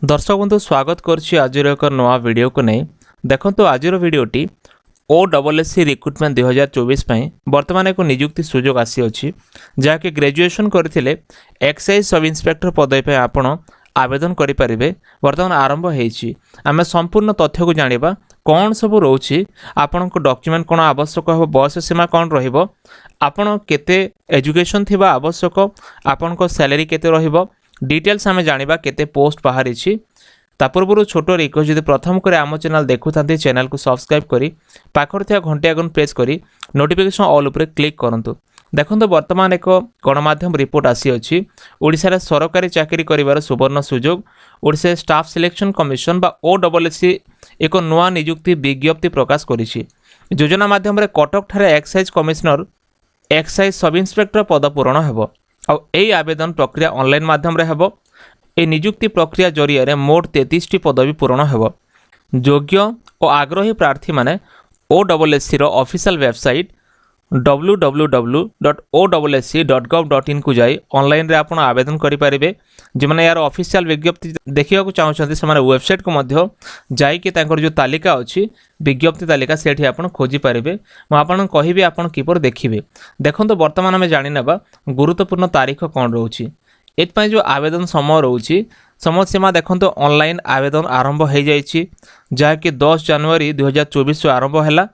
दर्शक बंधु स्वागत करुच्ची आज एक नवा वीडियो को नहीं देखो आज वीडियोटी OSSC रिक्रुटमेंट 2024 बर्तमान एक निजुक्ति सुजोग आसी जहाँकि ग्रेजुएशन करते एक्साइज सब इन्स्पेक्टर पदवी पर आपण आवेदन करें बर्तमान आरंभ होती आम संपूर्ण तथ्य को जाना कौन सब रोचे आपण डॉक्यूमेंट कौन आवश्यक हो बयस सीमा कौन रपण केते एजुकेशन थी आवश्यक आपण सैलरी केते रहिबो डिटेल्स आम जाना केते पोस्ट बाहरी पूर्व छोट रिक्वेस्ट जब प्रथम कर आम चैनल देखुं चैनल को सब्सक्राइब करी पाखर थी घंटे आगन प्रेस करी नोटिफिकेशन ऑल उपर क्लिक करूँ। देखो बर्तमान एक गणमाध्यम रिपोर्ट आसी ओडिशा रे सरकारी चाकरी करिवार सुवर्ण सुजोग ओडिशा स्टाफ सिलेक्शन कमिशन बा OSSC एक नुआ निजुक्ति विज्ञप्ति प्रकाश करिछि। योजना माध्यम रे कटक ठारे excise commissioner excise sub inspector पद पूरण हेबो और यही आवेदन प्रक्रिया ऑनलाइन माध्यम रे हेबो। ए निजुक्ति प्रक्रिया जरिया मोट 33 पदवी पूरण हेबो। योग्य और आग्रही प्रार्थी माने OSSC रो ऑफिशियल वेबसाइट www.ossc.gov.in को जाई ऑनलाइन रे आपण आवेदन करि परिबे। जे माने यार ऑफिशियल विज्ञप्ति देखिया को चाहउछन्ती से माने वेबसाइट को मध्य जाई कि तांकर जो तालिका अछि विज्ञप्ति तालिका सेठी आपण खोजी परिबे। म आपण कहिबे आपण किपर देखिबे। देखंतो वर्तमान में जानि नेबा गुरुत्वपूर्ण तारीख कोन रहउछि एत जो आवेदन समय रोची समय सीमा देखो ऑनलाइन आवेदन आरंभ हो जाइए जहाँकि 10 जनवरी 2024 आरंभ है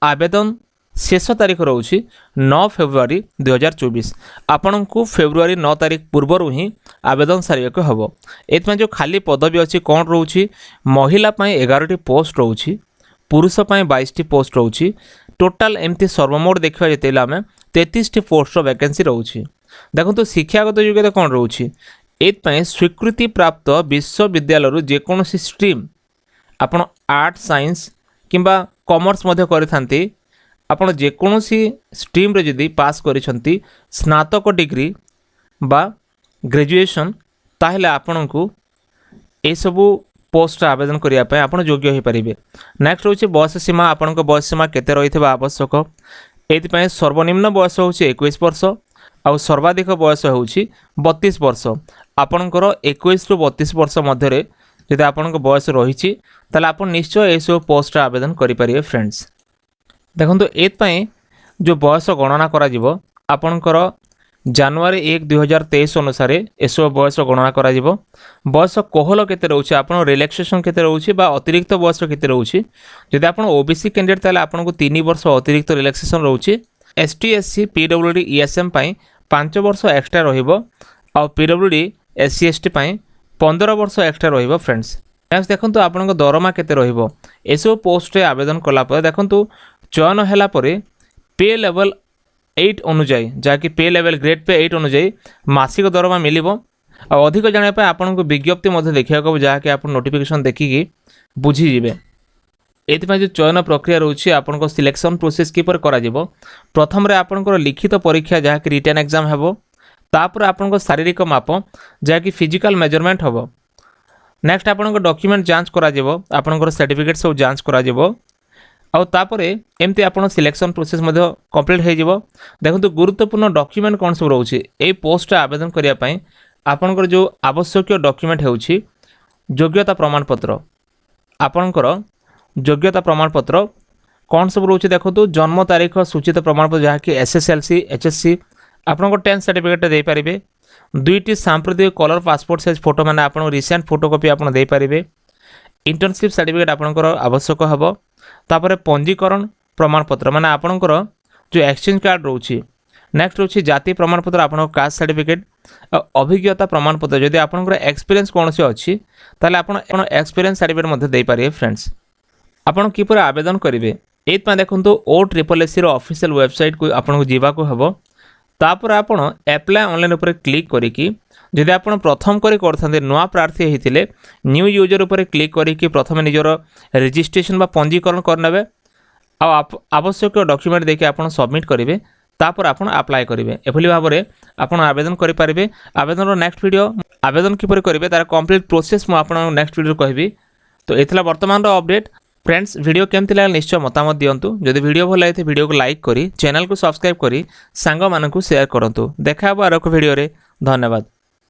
आवेदन शेष तारीख रोची 9 फेब्रुआरी 2024 आपण को फेब्रुआरी 9 तारीख पूर्वर ही आवेदन सारे हम एत जो खाली पदवी अच्छी कौन रोची महिला 11टी पोस्ट रोची पुरुष 22टी पोस्ट रोची टोटाल एमती सर्वमोट देखा जिते आम 33टी पोस्ट वैकेंसी रोची। देखो तो शिक्षागत योग्यता कौन रोची एपाई स्वीकृति प्राप्त विश्वविद्यालय जेकोसी स्ट्रीम आपण आर्ट साइंस किंबा कॉमर्स मध्य करिथांती आपण जेकोसी स्ट्रीम रे जदि पास करिसंती स्नातक डिग्री बा ग्रेजुएशन ताहले आपण को ए सबु पोस्ट आवेदन करिया पय आपण योग्य हो पारिबे। नेक्स्ट होची बयस सीमा आपण को बयस सीमा केते रहितबा आवश्यक एथिपाई सर्वनिम्न बयस होची 21 वर्ष आउ सर्वाधिक बयस होची 32 वर्ष आपणकर 21 रु 32 वर्ष मध्य जदि आपण बयस रही आपण निश्चय ये सब पोस्ट आवेदन करें। फ्रेंड्स देखो एपाई जो बयस गणना करा जिवो आपणकर जनवरी 1 2023 अनुसार एसब बयस गणना करा जिवो। बयस कोहल केते रोचे आपण रिलैक्सेशन केते रोचे बा अतिरिक्त बयस केते रोचे जदि आपण ओबीसी कैंडिडेट ताले आपण को 3 वर्ष अतिरिक्त रिलैक्सेशन रोचे ST SC PWD ESM 5 वर्ष एक्स्ट्रा रहिबो और PWD SC ST 15 वर्ष एक्स्ट्रा रहिबो। फ्रेंड्स नेक्स्ट देखंतु आपनको दरमा केते रहिबो एसो पोस्ट रे आवेदन कला पर देखंतु चयन हैला परे पे लेवल 8 अनुजाई जाकि पे लेवल ग्रेड पे 8 अनुजाई मासिक दरमा मिलिबो और अधिक जाने पे आपनको विज्ञप्ति मध्ये देखिया को जाकि आपण नोटिफिकेशन देखिकी बुझी जिवे। एथिपाई जो चयन प्रक्रिया रोचे आपन को सिलेक्शन प्रोसेस किपर करा जिवो प्रथम रे आपन को लिखित परीक्षा जहाँ कि रिटन एग्जाम हेबो तापर आपन को शारीरिक माप जहाँ कि फिजिकल मेजरमेंट हेबो। नेक्स्ट आपन को डॉक्यूमेंट जांच करा जिवो आपन को सर्टिफिकेट सब जांच करा जिवो आउ तापर एमती आपन सिलेक्शन प्रोसेस मध्ये कंप्लीट हो जिवो। देखंतु गुरुत्वपूर्ण डॉक्यूमेंट कौन सब रोचे ए पोस्ट आवेदन करिया पई आपन को जो आवश्यक डॉक्यूमेंट हेउची योग्यता प्रमाणपत्र आपनकर योग्यता प्रमाणपत्र कौन सब रोचे देखो तो जन्म तारीख सूचित प्रमाणपत्र जहाँ कि SSLC HSC आपन को 10 सर्टिफिकेट दे पारिबे। 2टी सांप्रदायिक कलर पासपोर्ट साइज फोटो माने आपन रिसेंट फोटोकॉपी आपन दे पारिबे। इंटर्नशिप सर्टिफिकेट आपनकर आवश्यक हबो। तापर पंजीकरण प्रमाणपत्र माने आपनकर जो एक्सचेंज कार्ड रोची। नेक्स्ट रोची जाति प्रमाणपत्र आपन कास्ट सर्टिफिकेट अभिज्ञता प्रमाणपत्र जदि आपनकर एक्सपीरियंस कौन से अच्छी ताले आपन एक्सपीरियंस सर्टिफिकेट मध्ये दे पारिबे। फ्रेंड्स आपण किपर आवेदन करेंगे एपाई देखो OSSC रो ऑफिशियल वेबसाइट को आपको जीवाको हेबो तापर आपण अप्लाई ऑनलाइन ऊपर क्लिक करिकी जदि आपण प्रथम करी करथांते नुआ प्रार्थी हेतिले न्यू यूजर ऊपर क्लिक करिकी प्रथम निजर रजिस्ट्रेशन बा पंजीकरण करनेबे आवश्यक डॉक्यूमेंट देखि आपण सबमिट करेंगे तापर आपण अप्लाई करेंगे। एभली भाव में आपण आवेदन करि पारिबे। आवेदन नेक्स्ट वीडियो आवेदन किपर करेंगे तार कंप्लीट प्रोसेस मु आपण नेक्स्ट वीडियो कहबी। तो एथला वर्तमान रो अपडेट। फ्रेंड्स वीडियो केमती लगा निश्चय मतामत दिंतु जदि वीडियो भल लगे वीडियो को लाइक करी चैनल को सब्सक्राइब करी सांग मानकु शेयर करंतु। देखा आरो वीडियो रे धन्यवाद।